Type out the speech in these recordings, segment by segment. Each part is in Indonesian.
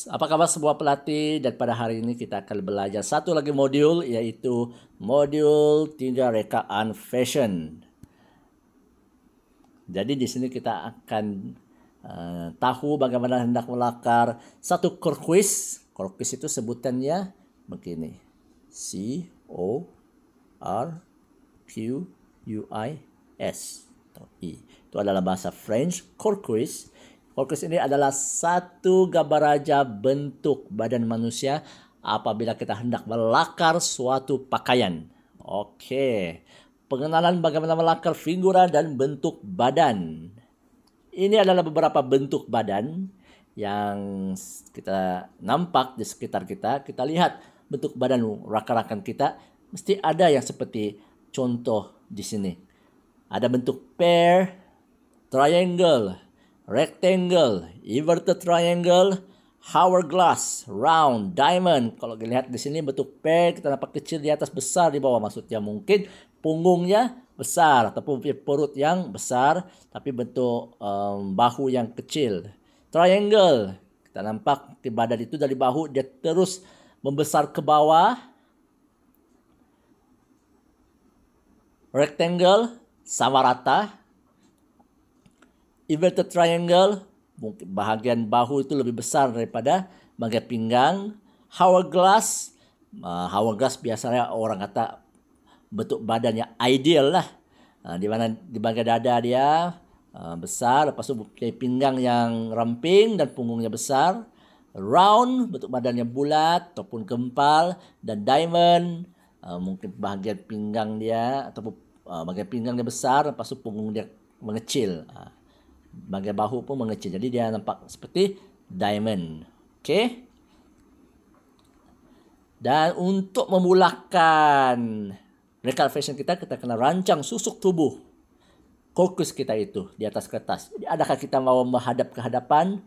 apa kabar semua pelatih? Dan pada hari ini kita akan belajar satu lagi modul, yaitu modul 3 rekaan fashion. Jadi di sini kita akan tahu bagaimana hendak melakar satu core quiz. Core quiz itu sebutannya begini. CORQUIS atau I. Itu adalah bahasa French. Core quiz. Core quiz ini adalah satu gambar raja bentuk badan manusia apabila kita hendak melakar suatu pakaian. Oke. Pengenalan bagaimana melakar figura dan bentuk badan. Ini adalah beberapa bentuk badan yang kita nampak di sekitar kita. Kita lihat bentuk badan rakan-rakan kita. Mesti ada yang seperti contoh di sini. Ada bentuk pear, triangle, rectangle, inverted triangle, hourglass, round, diamond. Kalau dilihat di sini bentuk pear, kita nampak kecil di atas, besar di bawah. Maksudnya mungkin punggungnya besar ataupun perut yang besar tapi bentuk bahu yang kecil. Triangle, kita nampak di badan itu dari bahu dia terus membesar ke bawah. Rectangle sama rata. Inverted triangle, mungkin bahagian bahu itu lebih besar daripada bagian pinggang. Hourglass, hourglass biasanya orang kata bentuk badannya ideal lah. Di mana di bagian dada dia besar, lepas itu pinggang yang ramping dan punggungnya besar. Round, bentuk badannya bulat ataupun gempal. Dan diamond, mungkin bagian pinggang dia ataupun bagian pinggangnya besar, lepas itu punggung dia mengecil. Bagian bahu pun mengecil. Jadi dia nampak seperti diamond. Okey. Dan untuk memulakan rekaan fashion kita kena rancang susuk tubuh core quiz kita itu di atas kertas. Jadi adakah kita mau menghadap ke hadapan,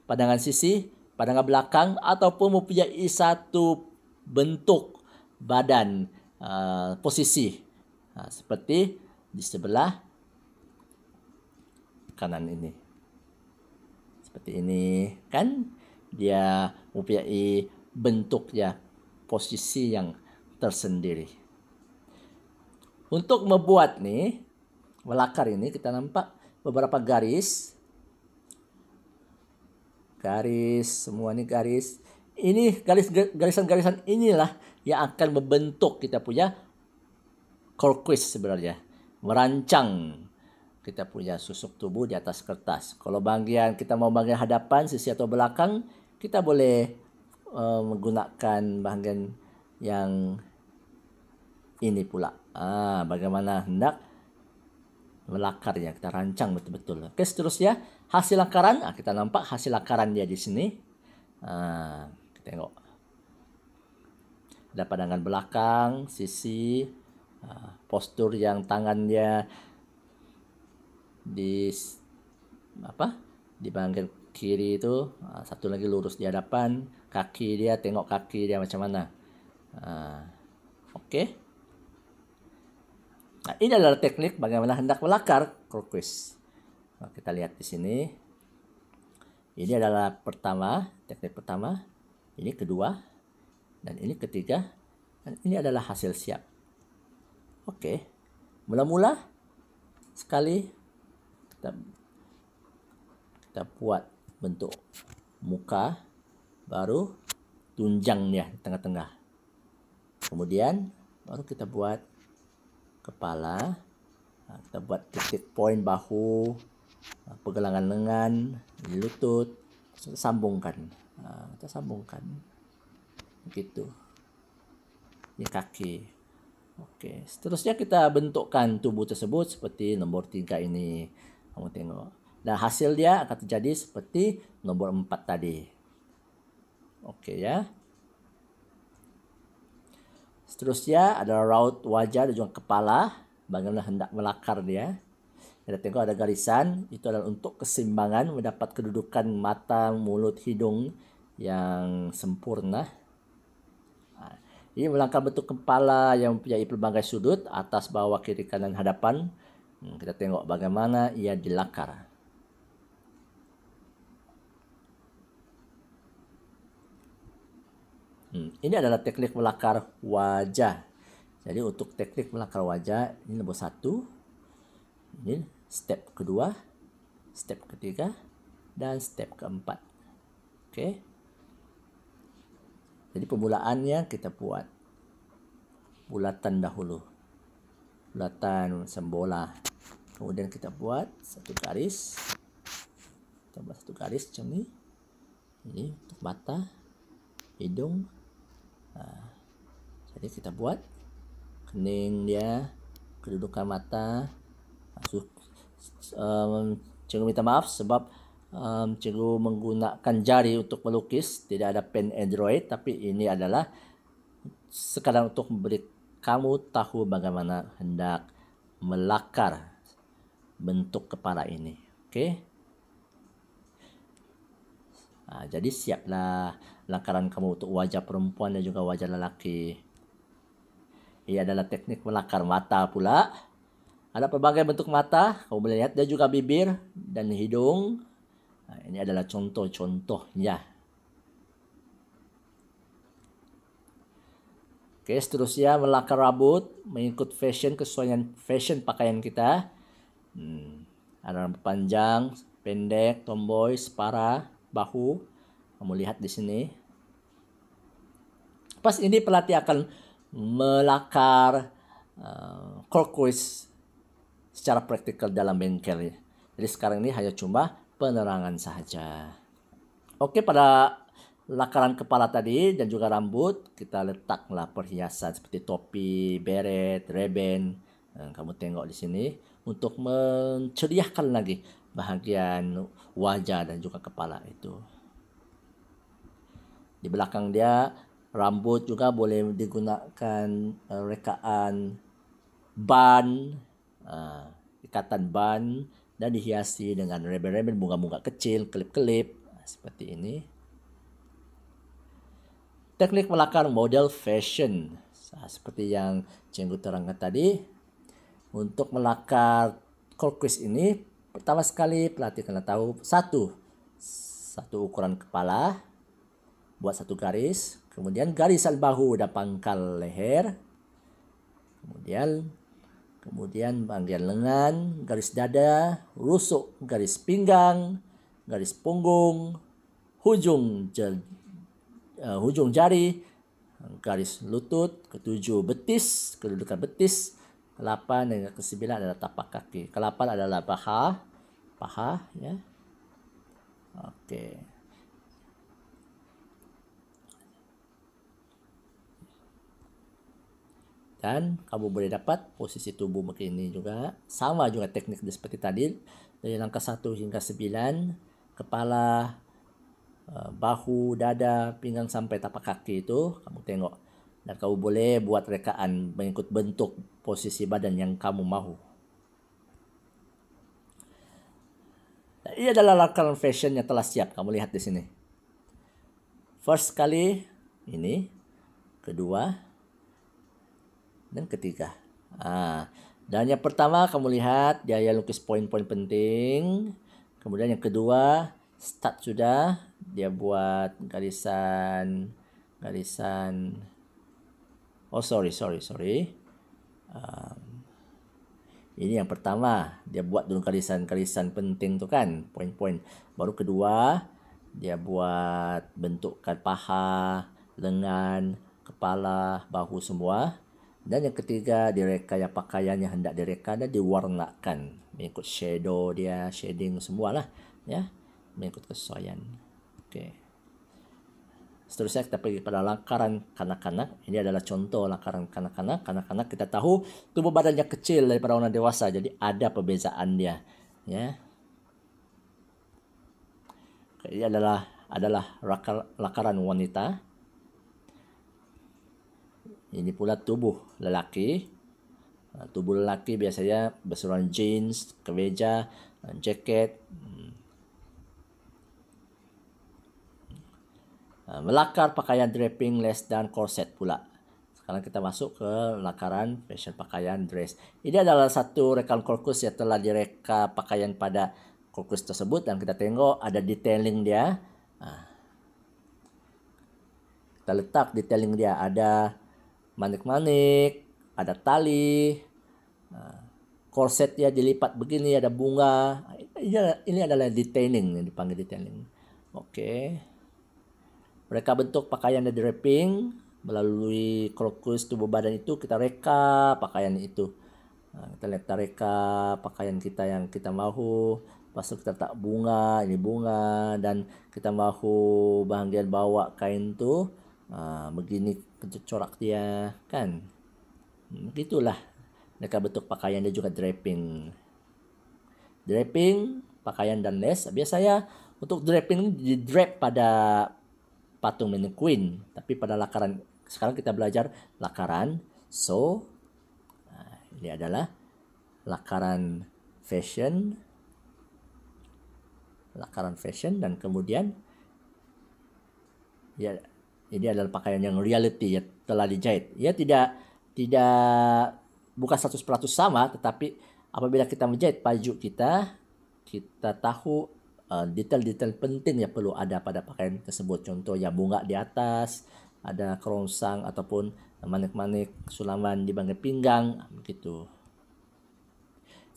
pandangan sisi, pandangan belakang, ataupun mempunyai satu bentuk badan posisi seperti di sebelah kanan ini. Seperti ini kan, dia mempunyai bentuknya posisi yang tersendiri. Untuk membuat nih melakar ini kita nampak beberapa garis. Semua ini garis. Ini garisan-garisan inilah yang akan membentuk kita punya core quiz sebenarnya. Merancang kita punya susuk tubuh di atas kertas. Kalau kita mau bagian hadapan, sisi atau belakang, kita boleh menggunakan bagian yang ini pula. Bagaimana hendak melakarnya, kita rancang betul-betul. Oke, seterusnya hasil lakaran. Kita nampak hasil lakaran dia di sini. Kita tengok. Ada pandangan belakang, sisi, postur yang tangan dia di bagian kiri itu, satu lagi lurus di hadapan, kaki dia, tengok kaki dia macam mana. Oke. Nah, ini adalah teknik bagaimana hendak melakar core quiz. Kita lihat di sini. Ini adalah teknik pertama. Ini kedua. Dan ini ketiga. Dan ini adalah hasil siap. Oke. Mula-mula sekali kita buat bentuk muka, baru tunjang dia di tengah-tengah. Kemudian baru kita buat kepala. Kita buat titik poin bahu, pergelangan lengan, lutut, kita sambungkan. Kita sambungkan. Begitu. Ini kaki. Oke, seterusnya kita bentukkan tubuh tersebut seperti nomor 3 ini. Kamu tengok. Dan hasil dia akan terjadi seperti nomor 4 tadi. Oke ya. Seterusnya adalah raut wajah dan juga kepala. Bagaimana hendak melakar dia. Kita tengok ada garisan. Itu adalah untuk keseimbangan. Mendapat kedudukan mata, mulut, hidung yang sempurna. Ini melangkah bentuk kepala yang mempunyai pelbagai sudut. Atas, bawah, kiri, kanan, hadapan. Kita tengok bagaimana ia dilakar. Ini adalah teknik melakar wajah. Jadi untuk teknik melakar wajah ini nomor 1, ini step kedua, step ketiga, dan step keempat. Oke. Jadi permulaannya kita buat bulatan dahulu, bulatan sembola. Kemudian kita buat satu garis, tambah satu garis macam ni. Ini untuk mata, hidung. Jadi kita buat kening dia, kedudukan mata. Cikgu minta maaf sebab cikgu menggunakan jari untuk melukis, tidak ada pen Android, tapi ini adalah sekadar untuk memberi kamu tahu bagaimana hendak melakar bentuk kepala ini. Okey. Jadi siaplah lakaran kamu untuk wajah perempuan dan juga wajah lelaki. Ini adalah teknik melakar mata pula. Ada pelbagai bentuk mata, kamu boleh lihat, dan juga bibir dan hidung. Ini adalah contoh-contohnya. Oke, seterusnya melakar rambut mengikut fashion, kesesuaian fashion pakaian kita. Ada rambut panjang, pendek, tomboy, separa, bahu. Kamu lihat di sini. Pas ini pelatih akan melakar turquoise secara praktikal dalam bengkel. Jadi sekarang ini hanya cuma penerangan sahaja. Oke, pada lakaran kepala tadi dan juga rambut, kita letaklah perhiasan seperti topi, beret, reband. Kamu tengok di sini untuk menceriahkan lagi bahagian wajah dan juga kepala itu. Di belakang dia, rambut juga boleh digunakan rekaan ban, ikatan ban, dan dihiasi dengan reband-reband, bunga-bunga kecil, kelip-kelip seperti ini. Teknik melakar model fashion, seperti yang cikgu terangkan tadi. Untuk melakar turquoise ini, pertama sekali pelatih kena tahu satu ukuran kepala, buat satu garis, kemudian garisan bahu dan pangkal leher, kemudian bagian lengan, garis dada, rusuk garis pinggang, garis punggung, hujung jari, garis lutut, ketujuh betis, kedudukan betis, ke-8 dan ke-9 adalah tapak kaki. Ke-8 adalah paha, ya. Okey. Dan kamu boleh dapat posisi tubuh begini juga. Sama juga teknik seperti tadi. Dari langkah 1 hingga 9. Kepala, bahu, dada, pinggang sampai tapak kaki itu kamu tengok. Dan kamu boleh buat rekaan mengikut bentuk posisi badan yang kamu mahu. Dan ini adalah lakaran fashion yang telah siap. Kamu lihat di sini. First kali ini. Kedua. Dan ketiga. Dan yang pertama kamu lihat dia lukis poin-poin penting. Kemudian yang kedua start sudah, dia buat garisan. Oh sorry. Ini yang pertama, dia buat dulu garisan penting tu kan, poin-poin. Baru kedua dia buat bentukkan paha, lengan, kepala, bahu semua. Dan yang ketiga, direka yang pakaian yang hendak direka dan diwarnakan mengikut shadow dia, shading semualah, ya, mengikut kesesuaian. Okey. Seterusnya kita pergi pada lakaran kanak-kanak. Ini adalah contoh lakaran kanak-kanak. Kanak-kanak kita tahu tubuh badannya kecil daripada orang dewasa, jadi ada perbezaan dia, ya. Ini adalah lakaran wanita. Ini pula tubuh lelaki. Tubuh lelaki biasanya berseluruhan jeans, kemeja, jaket. Melakar pakaian draping, lace dan korset pula. Sekarang kita masuk ke lakaran fashion pakaian dress. Ini adalah satu rekaan turquoise yang telah direka pakaian pada turquoise tersebut dan kita tengok ada detailing dia. Kita letak detailing dia, ada manik-manik, ada tali, korset dia dilipat begini, ada bunga. Ini adalah detailing, yang dipanggil detailing. Oke. Mereka bentuk pakaian dan draping melalui krokus tubuh badan itu, kita reka pakaian itu. Kita lihat reka pakaian kita yang kita mahu. Lepas itu kita letak bunga, ini bunga, dan kita mahu bahagian bawah kain tuh begini corak dia kan. Begitulah mereka bentuk pakaian dan juga draping. Draping, pakaian dan les. Biasanya untuk draping di drap pada patung mannequin, tapi pada lakaran sekarang kita belajar lakaran. So, ini adalah lakaran fashion, dan kemudian ya ini adalah pakaian yang reality, ya telah dijahit. Ya tidak bukan 100% sama, tetapi apabila kita menjahit baju kita tahu detail-detail penting yang perlu ada pada pakaian tersebut. Contoh ya bunga di atas, ada kerongsang ataupun manik-manik sulaman di bagian pinggang, begitu.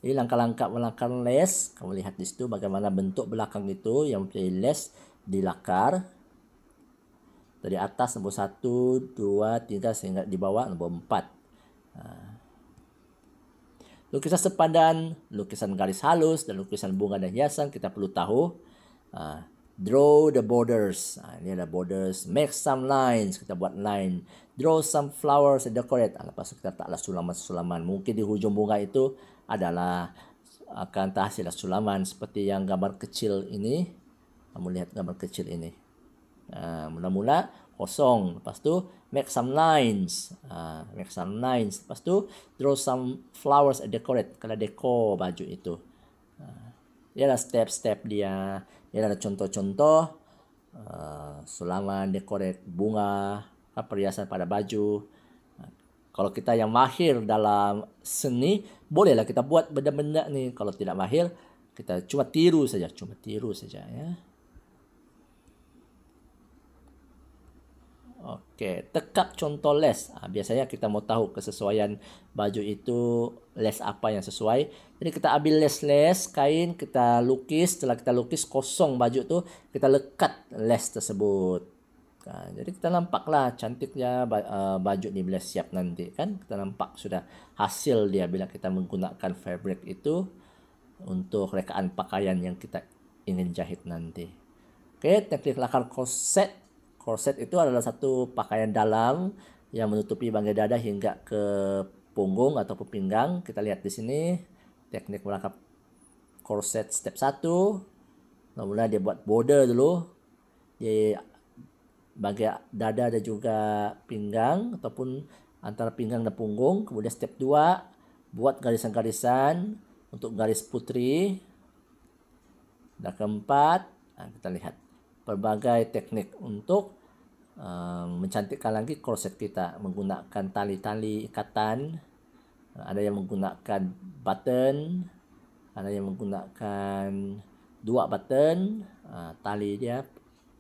Ini langkah-langkah melakar les. Kamu lihat di situ bagaimana bentuk belakang itu yang mempunyai les dilakar. Dari atas nombor 1, 2, 3 sehingga di bawah nombor 4. Lukisan sepadan, lukisan garis halus, dan lukisan bunga dan hiasan kita perlu tahu. Draw the borders. Ini ada borders. Make some lines. Kita buat line. Draw some flowers and decorate. Lepas itu kita taklah sulaman-sulaman. Mungkin di hujung bunga itu adalah akan hasil sulaman seperti yang gambar kecil ini. Kamu lihat gambar kecil ini. Mula-mula kosong. Lepas tu make some lines. Lepas tu draw some flowers and decorate. Kalau dekor baju itu. Dia ada step-step dia. Dia ada contoh-contoh sulaman, decorate, bunga, perhiasan pada baju. Kalau kita yang mahir dalam seni, bolehlah kita buat benda-benda ni. Kalau tidak mahir, kita cuma tiru saja ya. Oke, tekap contoh les. Biasanya kita mau tahu kesesuaian baju itu les apa yang sesuai. Jadi kita ambil les-les kain, kita lukis. Setelah kita lukis kosong baju itu, kita lekat les tersebut. Jadi kita nampaklah cantiknya baju ni bila siap nanti kan. Kita nampak sudah hasil dia bila kita menggunakan fabric itu untuk rekaan pakaian yang kita ingin jahit nanti. Oke, teknik lakar korset. Korset itu adalah satu pakaian dalam yang menutupi bagian dada hingga ke punggung atau pinggang. Kita lihat di sini teknik melakar korset step 1. Mula dia buat border dulu di bagian dada dan juga pinggang ataupun antara pinggang dan punggung. Kemudian step 2 buat garisan-garisan untuk garis putri. Dan keempat, kita lihat berbagai teknik untuk mencantikkan lagi korset kita menggunakan tali-tali ikatan. Ada yang menggunakan button, ada yang menggunakan 2 button, tali dia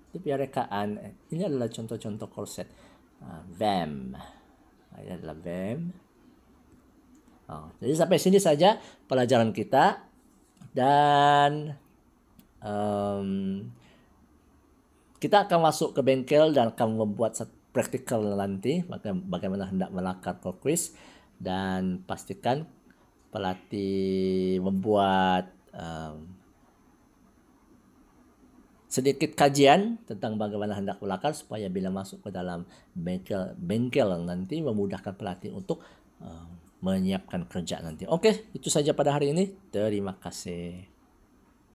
itu biar rekaan. Ini adalah contoh-contoh korset. Vam. Ini adalah vam. Jadi sampai sini saja pelajaran kita, dan kita akan masuk ke bengkel dan akan membuat praktikal nanti bagaimana hendak melakar korkuis, dan pastikan pelatih membuat sedikit kajian tentang bagaimana hendak melakar supaya bila masuk ke dalam bengkel nanti memudahkan pelatih untuk menyiapkan kerja nanti. Oke, itu saja pada hari ini. Terima kasih.